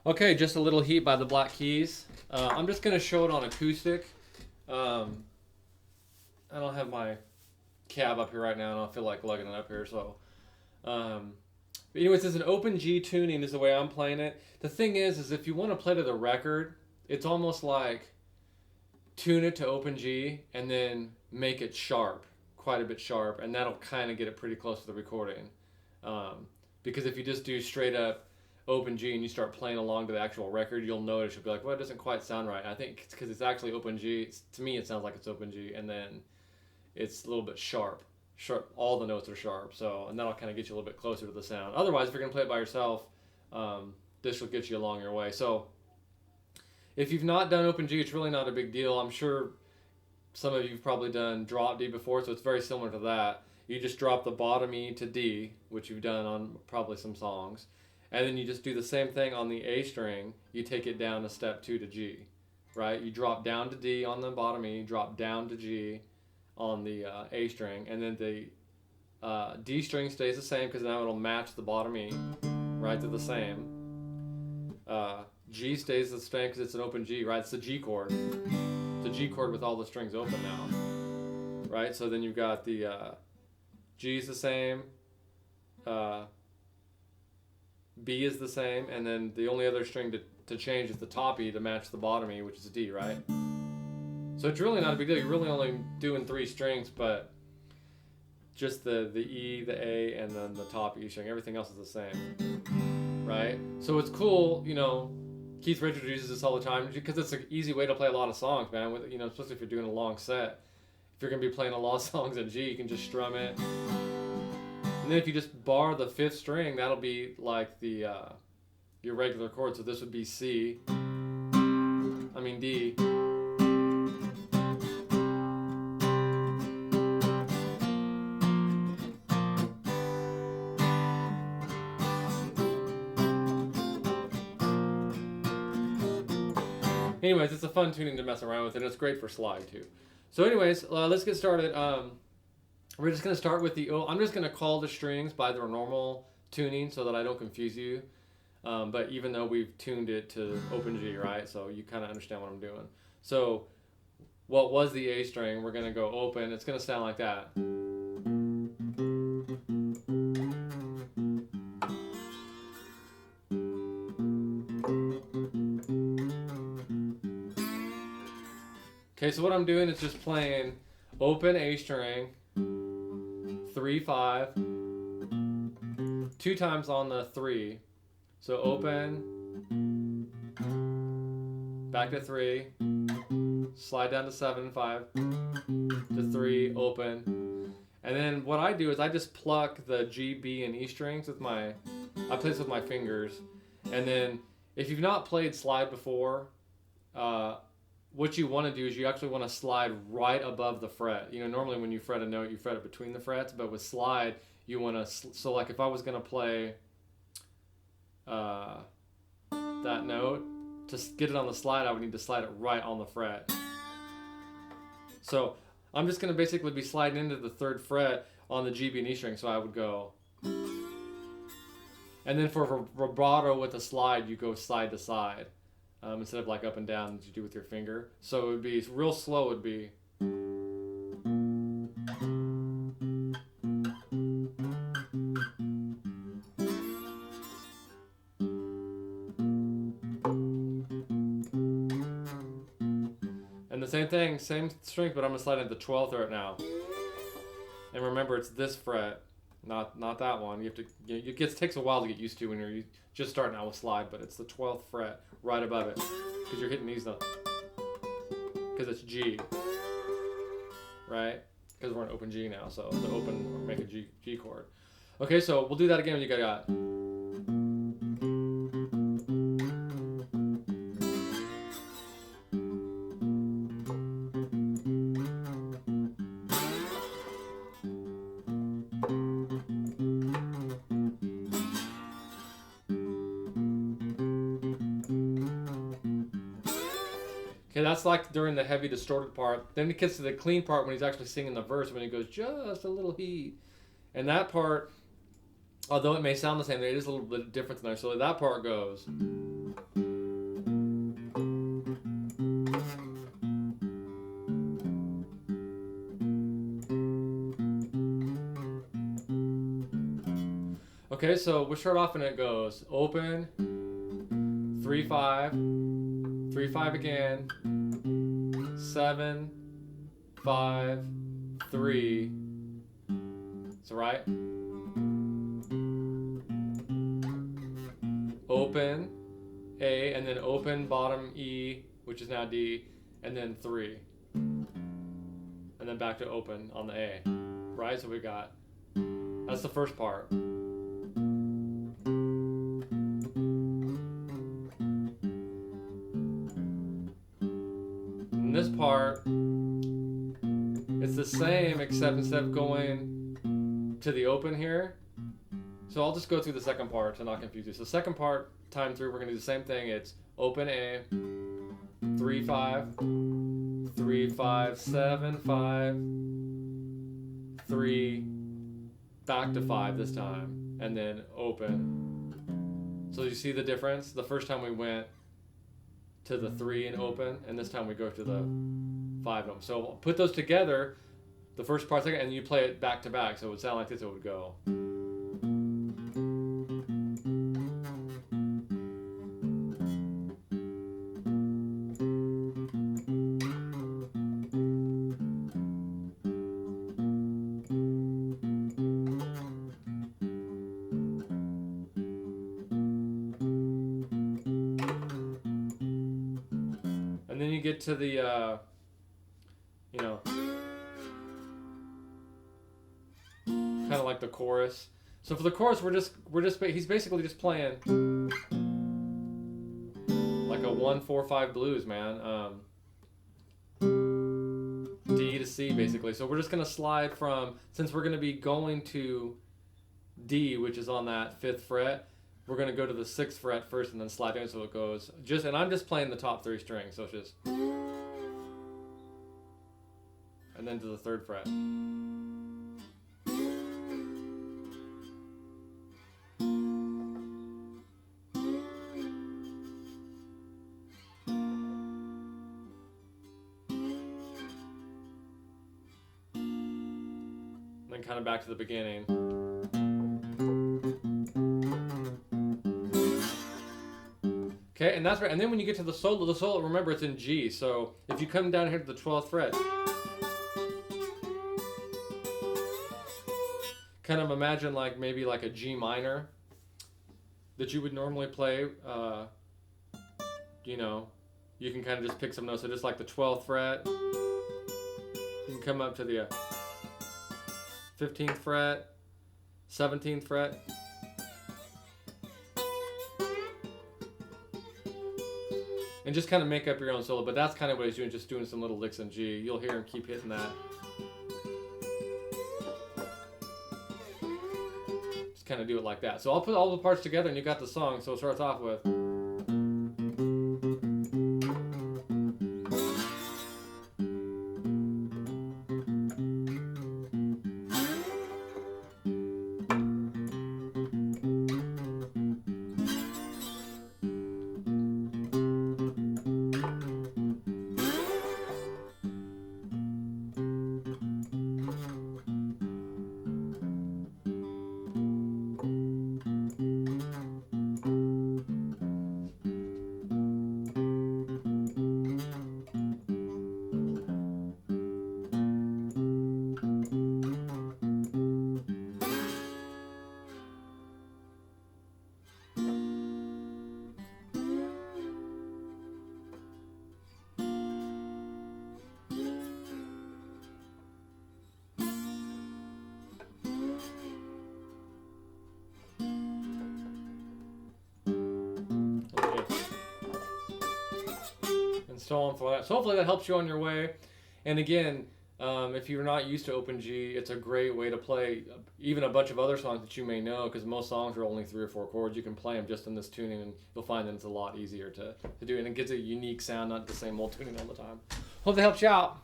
Okay, just a little heat by the Black Keys. I'm just gonna show it on acoustic. Um, I don't have my cab up here right now, and I don't feel like lugging it up here. So, um, but anyways, it's an open G tuning is the way I'm playing it. The thing is if you want to play to the record, it's almost like tune it to open G and then make it sharp, quite a bit sharp, and that'll kind of get it pretty close to the recording. Um, because if you just do straight up open G and you start playing along to the actual record, you'll notice you'll be like, well, it doesn't quite sound right. I think it's because it's actually open G. To me, it sounds like it's open G, and then it's a little bit sharp. Sharp. All the notes are sharp, so and that'll kind of get you a little bit closer to the sound. Otherwise, if you're gonna play it by yourself, this will get you along your way. So if you've not done open G, it's really not a big deal. I'm sure some of you've probably done drop D before, so it's very similar to that. You just drop the bottom E to D, which you've done on probably some songs, and then you just do the same thing on the A string. You take it down to step 2 to G, right? You drop down to D on the bottom E, drop down to G on the A string, and then the D string stays the same because now it'll match the bottom E, right? They're the same. G stays the same because it's an open G, right? It's the G chord. It's a G chord with all the strings open now, right? So then you've got the G is the same, B is the same, and then the only other string to change is the top E to match the bottom E, which is a D, right? So it's really not a big deal. You're really only doing 3 strings, but just the E, the A, and then the top E string. Everything else is the same, right? So it's cool, Keith Richards uses this all the time because it's an easy way to play a lot of songs, man. With especially if you're doing a long set. If you're gonna be playing a lot of songs in G, you can just strum it. And then if you just bar the 5th string, that'll be like the your regular chord. So this would be D. Anyways, it's a fun tuning to mess around with, and it's great for slide too. So anyways, let's get started. We're just going to start with the I'm just going to call the strings by their normal tuning so that I don't confuse you. But even though we've tuned it to open G, right? So you kind of understand what I'm doing. So what was the A string? We're going to go open. It's going to sound like that. Okay, so what I'm doing is just playing open A string, 3, 5, 2 times on the 3. So open, back to 3, slide down to 7, 5, to 3, open. And then what I do is I just pluck the G, B, and E strings I play this with my fingers. And then if you've not played slide before, what you want to do is you actually want to slide right above the fret. Normally when you fret a note, you fret it between the frets, but with slide, you want to, so like if I was going to play that note, to get it on the slide, I would need to slide it right on the fret. So I'm just going to basically be sliding into the 3rd fret on the G, B, and E string, so I would go. And then for vibrato with a slide, you go side to side. Instead of like up and down as you do with your finger. So it would be real slow, would be. And the same thing, same string, but I'm gonna slide into the 12th fret now. And remember, it's this fret, not that one. It takes a while to get used to when you're just starting out with slide, but it's the 12th fret right above it because you're hitting these notes because it's G, right? Because we're in open G now, so the open or make a G chord. Okay, so we'll do that again when you got. Okay, that's like during the heavy distorted part. Then it gets to the clean part when he's actually singing the verse when he goes, just a little heat. And that part, Although it may sound the same, there is a little bit of difference in there. So that part goes. Okay, so we'll start off and it goes open, 3-5, 3-5 again, 7, 5, 3. So right. Open A, and then open bottom E, which is now D, and then 3. And then back to open on the A. Right? So we got, that's the first part. And this part, it's the same except instead of going to the open here, so I'll just go through the second part to not confuse you. So second part, time through, we're going to do the same thing. It's open A, 3-5, 3-5, 7-5, 3, back to 5 this time, and then open. So you see the difference? The first time we went to the 3 and open, and this time we go to the 5 and open. So put those together, the first part, second, and you play it back to back, so it would sound like this, it would go. And then you get to the, you know, kind of like the chorus. So for the chorus, he's basically just playing like a 1-4-5 blues, man. D to C basically. So we're just gonna slide from, since we're gonna be going to D, which is on that 5th fret. We're going to go to the 6th fret first and then slide down, so it goes just, and I'm just playing the top 3 strings, so it's just, and then to the 3rd fret. And then kind of back to the beginning. Okay, and that's right. And then when you get to the solo, remember it's in G. So if you come down here to the 12th fret, kind of imagine like maybe like a G minor that you would normally play. You know, you can kind of just pick some notes. So just like the 12th fret, you can come up to the 15th fret, 17th fret. And just kind of make up your own solo, but that's kind of what he's doing, just doing some little licks in G. You'll hear him keep hitting that. Just kind of do it like that. So I'll put all the parts together and you got the song. So it starts off with. So on for that. So hopefully that helps you on your way. And again, if you're not used to Open G, it's a great way to play even a bunch of other songs that you may know, because most songs are only 3 or 4 chords. You can play them just in this tuning, and you'll find that it's a lot easier to do, and it gives a unique sound, not the same old tuning all the time. Hope that helps you out.